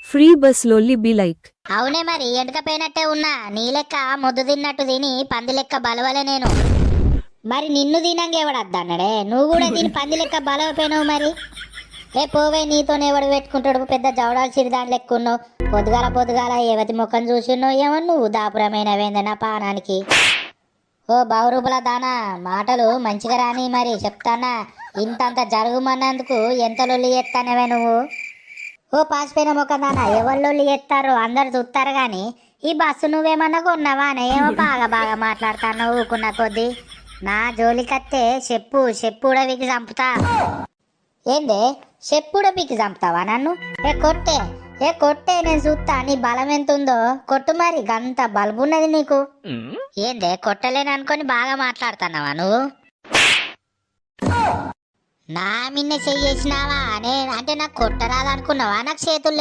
Free bus లొల్లి be like. అవునే మరి ఎండకపోయినట్టే ఉన్నా నీ లెక్క ముద్దు తిన్నట్టు తిని పంది లెక్క బలవలే నేను. మరి నిన్ను తినంగా ఎవడద్దన్నడే, నువ్వు కూడా తిని పంది లెక్క బలవపోయినావు మరి. పోవే, నీతోనే ఎవడు పెట్టుకుంటాడు, పెద్ద జవడాల్సిన దాని లెక్క ఉన్నావు. పొద్దుగాల పొద్దుగాల ఏవతి ముఖం చూసిన్నావు ఏమో నువ్వు దాపురమైనవేందన్నా పానానికి. ఓ బావురూపుల దానా, మాటలు మంచిగా రాని మరి చెప్తానా. ఇంతంత జరుగుమన్నందుకు ఎంత లొల్లి చేస్తానవే నువ్వు. ఓ పాసిపోయిన ముఖం దానా, ఎవరు లొల్లి చేస్తారో అందరు చూస్తారు కానీ ఈ బస్సు నువ్వేమన్నా కొన్నావా అని ఏమో బాగా బాగా మాట్లాడుతాను ఊకున్న కొద్దీ. నా జోలికత్తే చెప్పు కూడా వీకి చంపుతా. ఏందే చెప్పు కూడా వీకి చంపుతావా నన్ను? కొట్టే నేను చూస్తా నీ బలం ఎంత ఉందో. కొట్టు మరి, గంత బలుపున్నది నీకు. ఏందే కొట్టలేను అనుకొని బాగా మాట్లాడుతున్నావా నువ్వు? నా మిన్న చెయ్యేసినావా అంటే నాకు కొట్టరాదనుకున్నావా? నాకు చేతులు